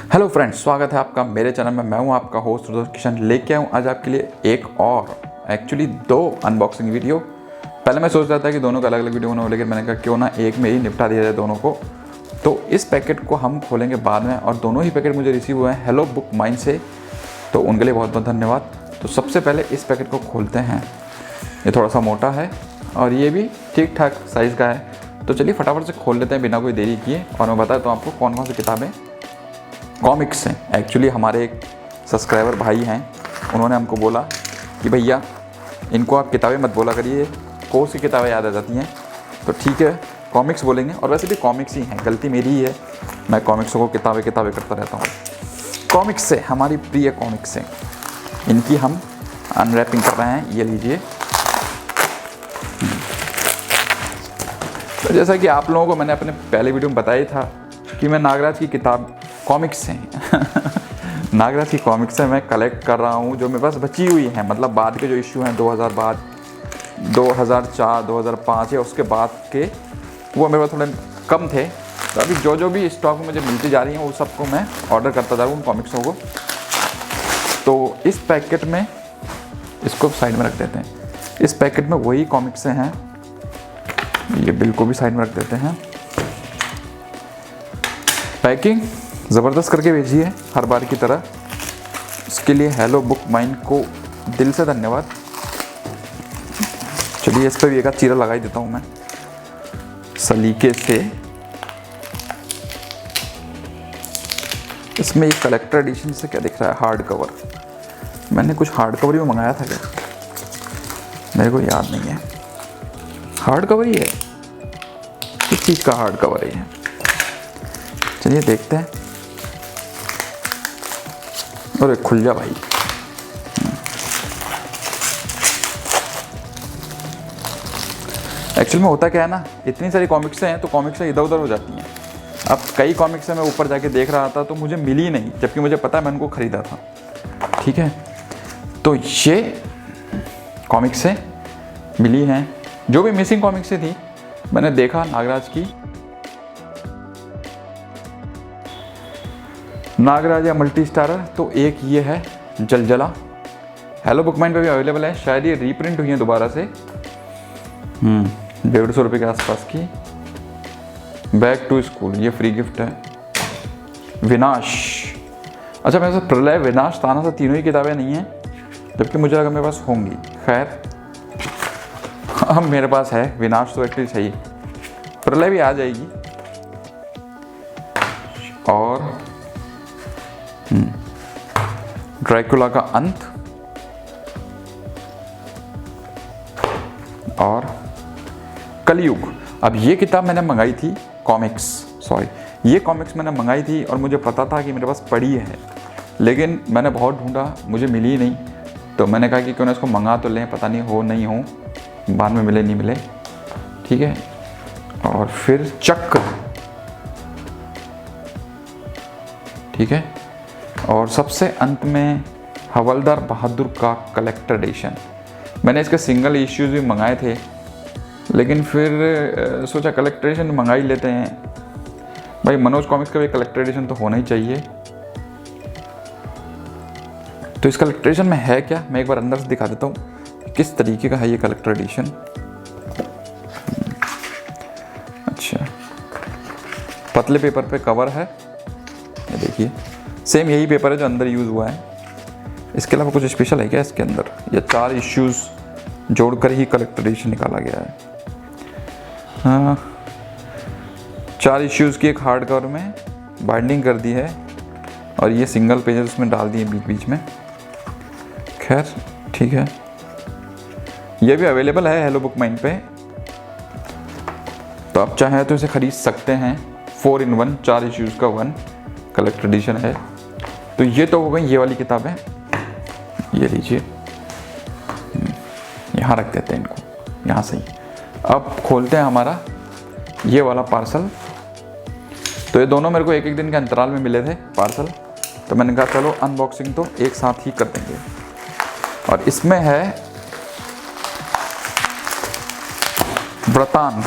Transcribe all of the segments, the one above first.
Hello friends, स्वागत है आपका मेरे चैनल में। मैं हूं आपका होस्ट रुद्र किशन। लेके आऊँ आज आपके लिए एक और एक्चुअली दो अनबॉक्सिंग वीडियो। पहले मैं सोच रहा था कि दोनों का अलग अलग वीडियो होना हो, लेकिन मैंने कहा क्यों ना एक में ही निपटा दिया जाए दोनों को। तो इस पैकेट को हम खोलेंगे बाद में, और दोनों ही पैकेट मुझे रिसीव हुए हैं हेलो बुक माइन से, तो उनके लिए बहुत बहुत धन्यवाद। तो सबसे पहले इस पैकेट को खोलते हैं। ये थोड़ा सा मोटा है और ये भी ठीक ठाक साइज़ का है। तो चलिए फटाफट से खोल लेते हैं बिना कोई देरी किए, और मैं बताता हूँ आपको कौन कौन सी किताबें कॉमिक्स हैं। एक्चुअली हमारे एक सब्सक्राइबर भाई हैं, उन्होंने हमको बोला कि भैया इनको आप किताबें मत बोला करिए, कोर्स की किताबें याद आ जाती हैं। तो ठीक है, कॉमिक्स बोलेंगे। और वैसे भी कॉमिक्स ही हैं, गलती मेरी ही है, मैं कॉमिक्सों को किताबें करता रहता हूँ। कॉमिक्स से, हमारी प्रिय कॉमिक्स से, इनकी हम अनरैपिंग कर रहे हैं। ये लीजिए। तो जैसा कि आप लोगों को मैंने अपने पहले वीडियो में बताया था कि मैं नागराज की किताब कॉमिक्स से नागराज की कॉमिक्स से मैं कलेक्ट कर रहा हूँ, जो मेरे पास बची हुई हैं। मतलब बाद के जो इशू हैं 2000 बाद, 2004, 2005 या उसके बाद के, वो मेरे पास थोड़े कम थे। तो अभी जो भी स्टॉक मुझे मिलती जा रही हैं वो सबको मैं ऑर्डर करता जा रहा हूँ उन कॉमिक्सों को। तो इस पैकेट में, इसको साइड में रख देते हैं। इस पैकेट में वही कॉमिक्स हैं, ये बिल को भी साइड में रख देते हैं। पैकिंग ज़बरदस्त करके भेजी है हर बार की तरह, उसके लिए हेलो बुक माइन को दिल से धन्यवाद। चलिए इस पर भी एक आध चीरा लगा ही देता हूँ मैं सलीके से। इसमें एक कलेक्टर एडिशन से क्या दिख रहा है, हार्ड कवर। मैंने कुछ हार्ड कवर ही मंगाया था क्या, मेरे को याद नहीं है। हार्ड कवर ही है, किस चीज़ का हार्ड कवर है ये? चलिए देखते हैं। अरे खुल जा भाई। एक्चुअल में होता क्या है ना, इतनी सारी कॉमिक्सें हैं तो कॉमिक्सें इधर उधर हो जाती हैं। अब कई कॉमिक्सें मैं ऊपर जाके देख रहा था तो मुझे मिली नहीं, जबकि मुझे पता है मैं उनको ख़रीदा था। ठीक है, तो ये कॉमिक्सें मिली हैं। जो भी मिसिंग कॉमिक्सें थी मैंने देखा नागराज की, नागराज या मल्टी स्टारर। तो एक ये है जलजला, हेलो बुक माइन पे भी अवेलेबल है। शायद ये रीप्रिंट हुई है दोबारा से। 150 रुपये के आसपास की। बैक टू स्कूल, ये फ्री गिफ्ट है। विनाश, अच्छा मेरे पास प्रलय, विनाश, तानाशाह तीनों ही किताबें नहीं हैं, जबकि मुझे लगा मेरे पास होंगी। खैर अब मेरे पास है। विनाश तो एटलीस्ट है ही, प्रलय भी आ जाएगी। और ड्रैकुला का अंत, और कलयुग। अब ये किताब मैंने मंगाई थी, ये कॉमिक्स मैंने मंगाई थी, और मुझे पता था कि मेरे पास पड़ी है, लेकिन मैंने बहुत ढूंढा, मुझे मिली नहीं। तो मैंने कहा कि क्यों ना इसको मंगा तो लें, पता नहीं हो नहीं हो, बाद में मिले नहीं मिले। ठीक है, और फिर चक्र, ठीक है, और सबसे अंत में हवलदार बहादुर का कलेक्टर एडिशन। मैंने इसके सिंगल इश्यूज भी मंगाए थे, लेकिन फिर सोचा कलेक्टर एडिशन मंगा ही लेते हैं भाई। मनोज कॉमिक्स का भी कलेक्टर एडिशन तो होना ही चाहिए। तो इस कलेक्टर एडिशन में है क्या, मैं एक बार अंदर से दिखा देता हूँ किस तरीके का है ये कलेक्टर एडिशन। अच्छा, पतले पेपर पे कवर है, ये देखिए, सेम यही पेपर है जो अंदर यूज़ हुआ है। इसके अलावा कुछ स्पेशल है क्या इसके अंदर, या 4 इश्यूज़ जोड़कर ही कलेक्टर एडिशन निकाला गया है? हाँ, 4 इश्यूज़ की एक हार्ड कवर में बाइंडिंग कर दी है, और ये सिंगल पेजेस उसमें डाल दिए बीच बीच में। खैर ठीक है, ये भी अवेलेबल है हेलो बुक माइन पे, तो आप चाहें तो इसे ख़रीद सकते हैं। 4 in 1, 4 इश्यूज़ का 1 कलेक्टर एडिशन है। तो ये तो हो गई ये वाली किताबें, ये लीजिए, यहाँ रख देते हैं इनको, यहाँ से ही। अब खोलते हैं हमारा ये वाला पार्सल। तो ये दोनों मेरे को एक दिन के अंतराल में मिले थे पार्सल, तो मैंने कहा चलो अनबॉक्सिंग तो एक साथ ही कर देंगे। और इसमें है वृतांत,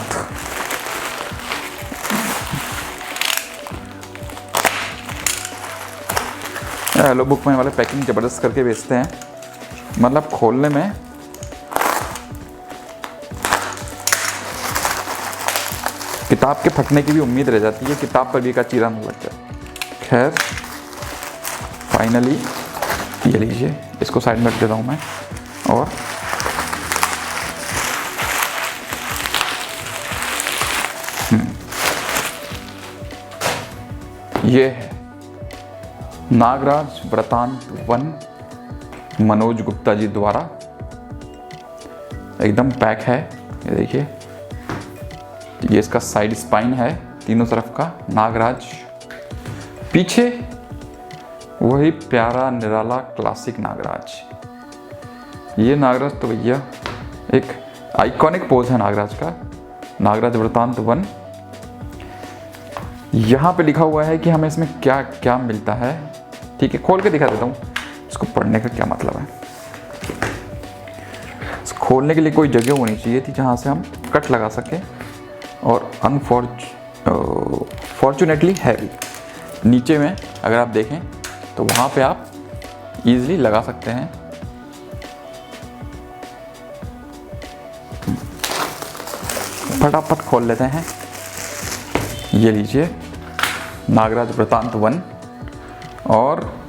हेलो बुक में वाले पैकिंग ज़बरदस्त करके बेचते हैं, मतलब खोलने में किताब के फटने की भी उम्मीद रह जाती है, किताब पर भी का चीरा न लग जाए। खैर फाइनली ये लीजिए, इसको साइड में रख देता हूँ मैं। और ये है नागराज वृतांत वन, मनोज गुप्ता जी द्वारा, एकदम पैक है। ये देखिए, ये इसका साइड स्पाइन है तीनों तरफ का नागराज, पीछे वही प्यारा निराला क्लासिक नागराज। ये नागराज तो भैया एक आइकॉनिक पोज है नागराज का, नागराज वृतांत वन। यहाँ पे लिखा हुआ है कि हमें इसमें क्या क्या मिलता है। ठीक है, खोल के दिखा देता हूँ इसको, पढ़ने का क्या मतलब है। खोलने के लिए कोई जगह होनी चाहिए थी जहाँ से हम कट लगा सकें, और फॉर्चुनेटली है भी नीचे में, अगर आप देखें तो वहाँ पे आप इजीली लगा सकते हैं। फटाफट खोल लेते हैं। ये लीजिए नागराज वृतांत वन। और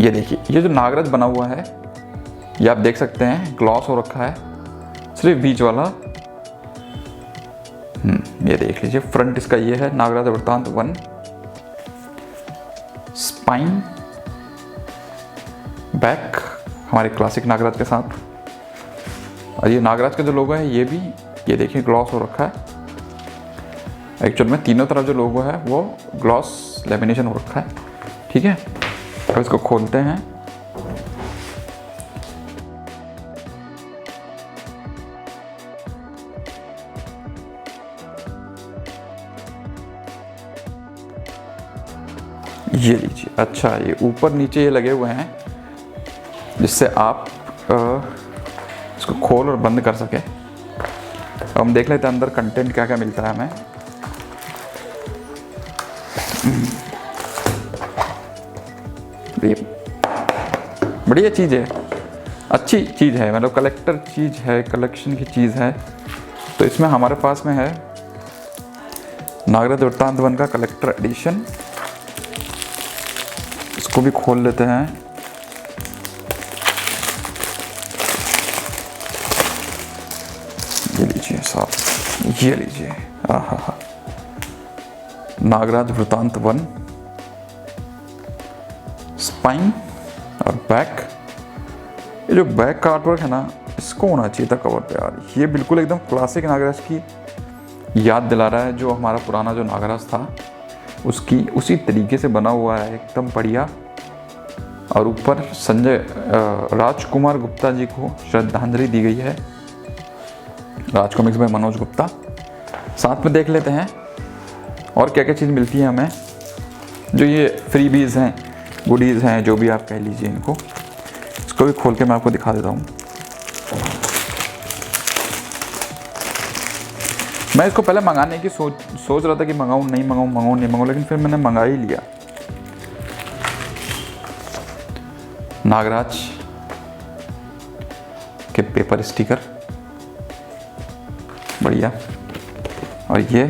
ये देखिए, ये जो नागराज बना हुआ है ये आप देख सकते हैं, ग्लॉस हो रखा है सिर्फ बीच वाला। ये देख लीजिए, फ्रंट इसका ये है नागराज वृतांत वन, स्पाइन बैक हमारे क्लासिक नागराज के साथ। और ये नागराज का जो लोगो है ये भी, ये देखिए ग्लॉस हो रखा है। एक्चुअल में तीनों तरफ जो लोगो है वो ग्लॉस लेमिनेशन हो रखा है। ठीक है, अब इसको खोलते हैं। ये लीजिए, अच्छा ये ऊपर नीचे ये लगे हुए हैं जिससे आप इसको खोल और बंद कर सके। अब हम देख लेते हैं अंदर कंटेंट क्या क्या मिलता है हमें। बढ़िया चीज़ है, अच्छी चीज़ है, मतलब कलेक्टर चीज़ है, कलेक्शन की चीज़ है। तो इसमें हमारे पास में है नागराज वृतांत वन का कलेक्टर एडिशन। इसको भी खोल लेते हैं। ये लीजिए साहब, ये लीजिए, आहा, नागराज वृतांत वन, स्पाइन और बैक। ये जो बैक का आर्टवर्क है ना, इसको होना चाहिए था कवर पे यार। ये बिल्कुल एकदम क्लासिक नागराज की याद दिला रहा है, जो हमारा पुराना जो नागराज था उसकी उसी तरीके से बना हुआ है, एकदम बढ़िया। और ऊपर संजय राजकुमार गुप्ता जी को श्रद्धांजलि दी गई है, राज कॉमिक्स में मनोज गुप्ता। साथ में देख लेते हैं और क्या क्या चीज़ मिलती है हमें, जो ये फ्रीबीज हैं, गुडीज़ हैं, जो भी आप कह लीजिए इनको। इसको भी खोल के मैं आपको दिखा देता हूँ। मैं इसको पहले मंगाने की सोच रहा था कि मंगाऊँ नहीं मंगाऊँ, लेकिन फिर मैंने मंगा ही लिया। नागराज के पेपर स्टिकर, बढ़िया। और ये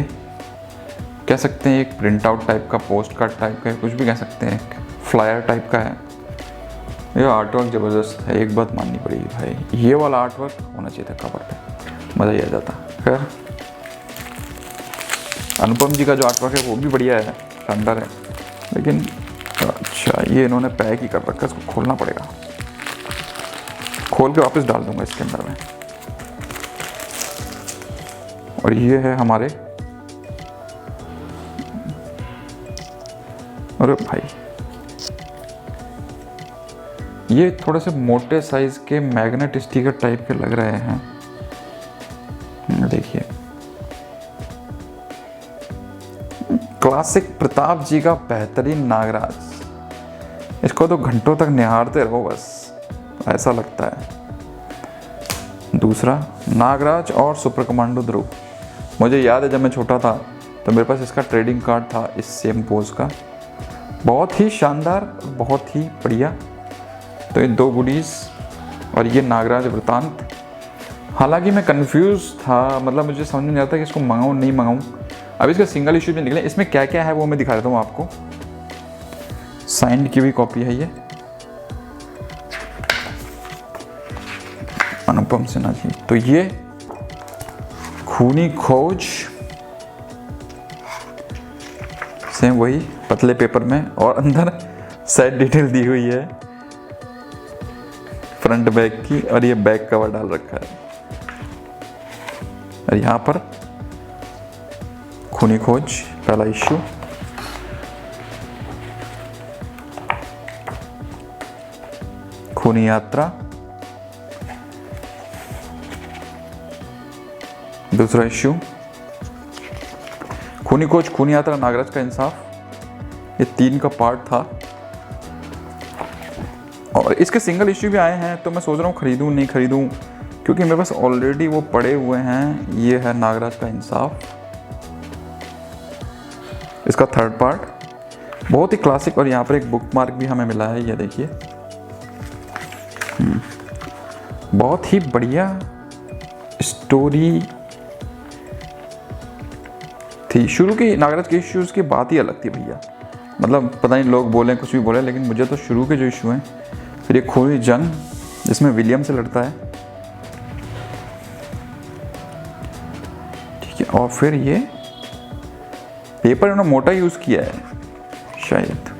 कह सकते हैं एक प्रिंट आउट टाइप का, पोस्ट कार्ड टाइप का, कुछ भी कह सकते हैं, फ्लायर टाइप का है। ये आर्टवर्क ज़बरदस्त है, एक बात माननी पड़ेगी भाई, ये वाला आर्टवर्क होना चाहिए था कवर पे, मज़ा ही आ जाता। खैर अनुपम जी का जो आर्टवर्क है वो भी बढ़िया है, शानदार है। लेकिन अच्छा, ये इन्होंने पैक ही कर रखा है, इसको खोलना पड़ेगा। खोल के वापस डाल दूंगा इसके अंदर में। और ये है हमारे, अरे भाई ये थोड़े से मोटे साइज के मैग्नेट स्टिकर टाइप के लग रहे हैं। देखिए, क्लासिक प्रताप जी का बेहतरीन नागराज, इसको तो घंटों तक निहारते रहो बस, ऐसा लगता है। दूसरा नागराज और सुपर कमांडो ध्रुव, मुझे याद है जब मैं छोटा था तो मेरे पास इसका ट्रेडिंग कार्ड था इस सेम पोज का, बहुत ही शानदार, बहुत ही बढ़िया। तो ये 2 गुडीज़ और ये नागराज वृतांत। हालांकि मैं कंफ्यूज था, मतलब मुझे समझ में नहीं आता कि इसको मंगाऊँ नहीं मंगाऊँ। अब इसका सिंगल इशू भी निकले, इसमें क्या क्या है वो मैं दिखा देता हूँ आपको। साइंड की हुई कॉपी है ये, अनुपम सिन्हा जी। तो ये खूनी खोज, सेम वही पतले पेपर में, और अंदर साइड डिटेल दी हुई है फ्रंट बैक की, और ये बैक कवर डाल रखा है। और यहाँ पर खूनी खोज पहला इश्यू, खूनी यात्रा दूसरा इश्यू, खूनी खोज, खूनी यात्रा, नागराज का इंसाफ। ये 3 का पार्ट था और इसके सिंगल इश्यू भी आए हैं। तो मैं सोच रहा हूँ खरीदूँ नहीं खरीदूँ, क्योंकि मेरे पास ऑलरेडी वो पड़े हुए हैं। ये है नागराज का इंसाफ, इसका 3rd पार्ट, बहुत ही क्लासिक। और यहाँ पर एक बुक मार्क भी हमें मिला है, ये देखिए। बहुत ही बढ़िया स्टोरी थी। शुरू की नागराज के इश्यूज़ की बात ही अलग थी भैया, मतलब पता नहीं लोग बोलें कुछ भी बोले, लेकिन मुझे तो शुरू के जो इशू हैं। फिर ये खूनी जंग जिसमें विलियम से लड़ता है, ठीक है। और फिर ये पेपर इन्होंने मोटा यूज़ किया है शायद।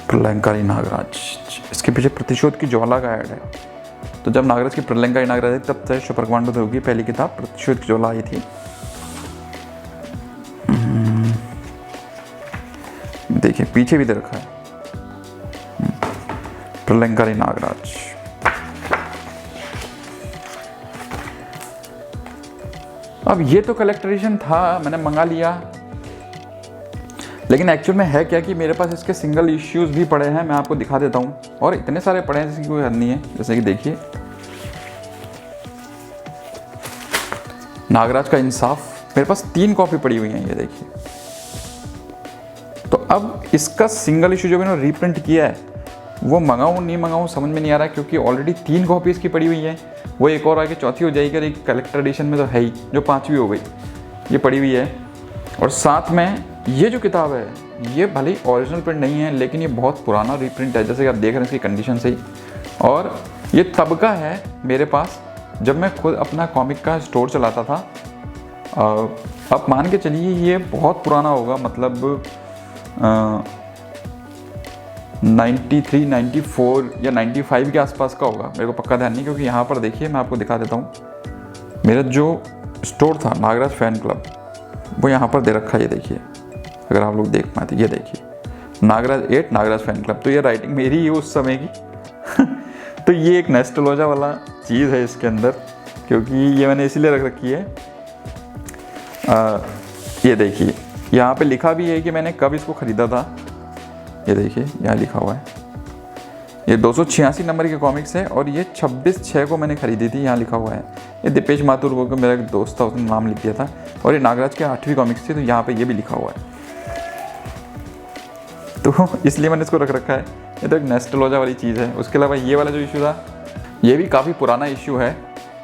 प्रलंकारी नागराज, इसके पीछे प्रतिशोध की ज्वाला का ऐड है। तो जब नागराज की प्रलंकारी नागराज आई तब से सुपर कमांडो ध्रुव की पहली किताब प्रतिशोध की ज्वाला आई थी। देखिए पीछे भी दे रखा है प्रलंकारी नागराज। अब ये तो कलेक्टर एडिशन था, मैंने मंगा लिया, लेकिन एक्चुअल में है क्या कि मेरे पास इसके सिंगल इश्यूज भी पड़े हैं। मैं आपको दिखा देता हूँ, और इतने सारे पड़े हैं जिसकी कोई हद नहीं है। जैसे कि देखिए नागराज का इंसाफ, मेरे पास 3 कॉपी पड़ी हुई हैं, ये देखिए। तो अब इसका सिंगल इशू जो मैंने रीप्रिंट किया है वो मंगाऊँ नहीं मंगाऊँ समझ में नहीं आ रहा है, क्योंकि ऑलरेडी 3 कॉपी इसकी पड़ी हुई है। वो एक और आगे चौथी हो जाएगी, और एक कलेक्टर एडिशन में तो है ही, जो 5वीं हो गई, ये पड़ी हुई है। और साथ में ये जो किताब है ये भले ही ओरिजिनल प्रिंट नहीं है, लेकिन ये बहुत पुराना रीप्रिंट है, जैसे कि आप देख रहे हैं इसकी कंडीशन से ही। और ये तब का है मेरे पास जब मैं खुद अपना कॉमिक का स्टोर चलाता था। अब मान के चलिए ये बहुत पुराना होगा, मतलब 93, 94 या 95 के आसपास का होगा, मेरे को पक्का ध्यान नहीं। क्योंकि यहाँ पर देखिए मैं आपको दिखा देता हूँ, मेरा जो स्टोर था नागराज फैन क्लब, वो यहाँ पर दे रखा है, ये देखिए। अगर आप लोग देख पाए तो ये देखिए नागराज 8 नागराज फैन क्लब। तो ये राइटिंग मेरी ही उस समय की तो ये एक नेस्टोलॉजा वाला चीज़ है इसके अंदर, क्योंकि ये मैंने इसीलिए रख रखी है। ये देखिए यहाँ पे लिखा भी है कि मैंने कब इसको ख़रीदा था। ये देखिए यहाँ लिखा हुआ है, ये 286 नंबर के कॉमिक्स है, और ये 26/6 को मैंने खरीदी थी, यहाँ लिखा हुआ है। ये दीपेश माथुर वो मेरा एक दोस्त था, उसने नाम लिख दिया था। और ये नागराज के 8वीं कॉमिक्स थी, तो यहाँ पे ये भी लिखा हुआ है, तो इसलिए मैंने इसको रख रखा है। ये तो एक नेस्टोलॉजा वाली चीज़ है। उसके अलावा ये वाला जो इशू था ये भी काफ़ी पुराना इशू है।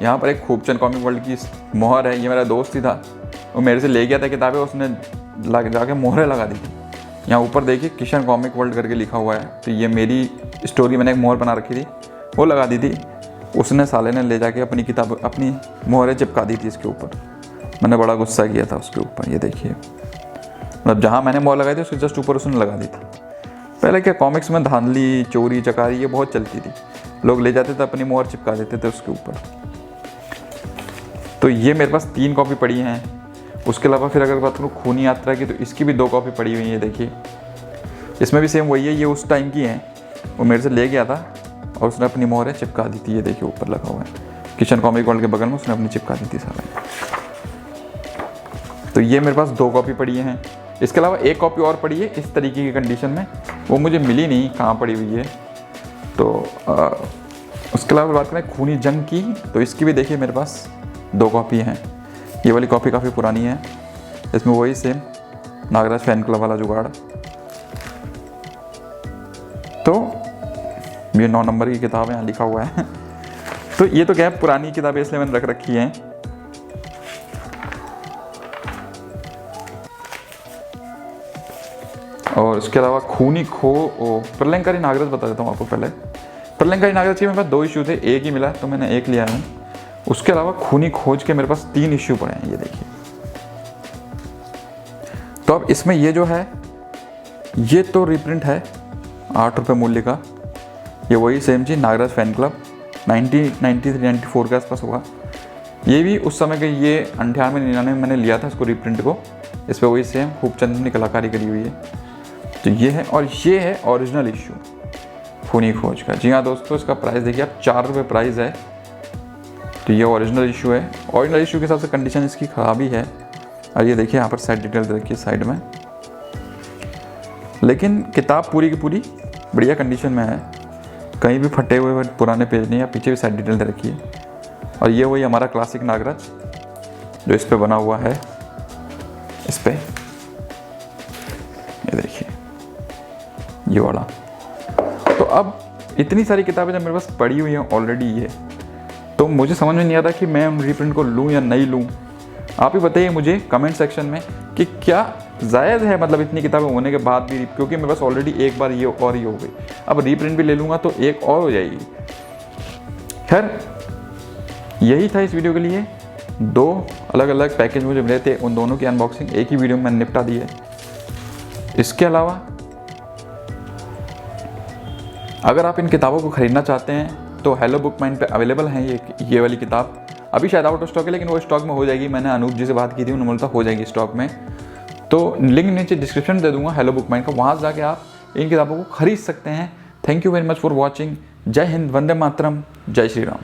यहाँ पर एक खूबचंद कॉमिक वर्ल्ड की मोहर है, ये मेरा दोस्त ही था, वो मेरे से ले गया था किताबें, उसने जाके मोहरें लगा दी थी। यहाँ ऊपर देखिए किशन कॉमिक वर्ल्ड करके लिखा हुआ है। तो ये मेरी स्टोरी मैंने एक मोहर बना रखी थी, वो लगा दी थी। उसने साले ने ले जाके अपनी किताब अपनी मोहरें चिपका दी थी इसके ऊपर। मैंने बड़ा गुस्सा किया था उसके ऊपर। ये देखिए मतलब जहाँ मैंने मोहर लगाई थी उसके जस्ट ऊपर उसने लगा दी थी। पहले क्या कॉमिक्स में धांधली चोरी चकारी ये बहुत चलती थी, लोग ले जाते थे अपनी मोहर चिपका देते थे उसके ऊपर। तो ये मेरे पास 3 कॉपी पड़ी हैं। उसके अलावा फिर अगर बात करूँ खूनी यात्रा की, तो इसकी भी 2 कॉपी पड़ी हुई है। देखिए इसमें भी सेम वही है, ये उस टाइम की हैं, वो मेरे से ले गया था और उसने अपनी मोहरें चिपका दी थी। ये देखिए ऊपर लगा हुआ है किशन कॉमिक वर्ल्ड के बगल में, उसने अपनी चिपका दी थी सारा। तो ये मेरे पास 2 कॉपी पड़ी हैं। इसके अलावा एक कॉपी और पड़ी है इस तरीके की कंडीशन में, वो मुझे मिली नहीं कहाँ पड़ी हुई है। तो उसके अलावा बात करें खूनी जंग की, तो इसकी भी देखिए मेरे पास 2 कॉपी हैं। ये वाली कॉपी काफ़ी पुरानी है, इसमें वही सेम नागराज फैन क्लब वाला जुगाड़। तो ये 9 नंबर की किताब यहाँ लिखा हुआ है। तो ये तो क्या है, पुरानी किताबें इसलिए मैंने रख रखी हैं। और इसके अलावा खूनी खो प्रलयंकारी नागराज बता देता हूँ आपको पहले। प्रलयंकारी नागराज के मेरे पास 2 इश्यू थे, एक ही मिला तो मैंने एक लिया हूँ। उसके अलावा खूनी खोज के मेरे पास 3 इश्यू पड़े हैं, ये देखिए। तो अब इसमें ये जो है, ये तो रिप्रिंट है 8 रुपये मूल्य का। ये वही सेम चीज़ नागराज फैन क्लब 1993-94 के आसपास होगा। ये भी उस समय के, ये 98-99 में मैंने लिया था इसको रिप्रिंट को। इस पर वही सेम खूबचंद ने कलाकारी करी हुई है। तो ये है, और ये है ओरिजिनल इशू खूनी खोज का। जी हाँ दोस्तों, इसका प्राइस देखिए आप, 4 रुपये प्राइस है। तो ये ओरिजिनल इशू है। ओरिजिनल इशू के हिसाब से कंडीशन इसकी खराबी है। और ये देखिए यहाँ पर साइड डिटेल दे रखी है साइड में, लेकिन किताब पूरी की पूरी बढ़िया कंडीशन में है। कहीं भी फटे हुए पुराने पेज नहीं है। पीछे भी साइड डिटेल दे रखी है। और ये वही हमारा क्लासिक नागराज जो इस पे बना हुआ है, इस पे ये देखिए ये वाला। तो अब इतनी सारी किताबें जब मेरे पास पड़ी हुई हैं ऑलरेडी ये, तो मुझे समझ में नहीं आता कि मैं रीप्रिंट को लूँ या नहीं लूँ। आप ही बताइए मुझे कमेंट सेक्शन में कि क्या जायज़ है, मतलब इतनी किताबें होने के बाद भी, क्योंकि मेरे पास ऑलरेडी एक बार ये और ये हो गई। अब रीप्रिंट भी ले लूँगा तो एक और हो जाएगी। खैर यही था इस वीडियो के लिए। 2 अलग अलग पैकेज मुझे मिले थे, उन दोनों की अनबॉक्सिंग एक ही वीडियो में मैंने निपटा दी है। इसके अलावा अगर आप इन किताबों को ख़रीदना चाहते हैं तो हेलो बुक माइंड पे अवेलेबल हैं ये वाली किताब। अभी शायद आउट ऑफ स्टॉक है, लेकिन वो स्टॉक में हो जाएगी। मैंने अनूप जी से बात की थी, उन्होंने बोला हो जाएगी स्टॉक में। तो लिंक नीचे डिस्क्रिप्शन दे दूंगा हेलो बुक माइंड का, वहाँ से जाके आप इन किताबों को खरीद सकते हैं। Thank you very much for watching. जय हिंद, वंदे मातरम, जय श्री राम।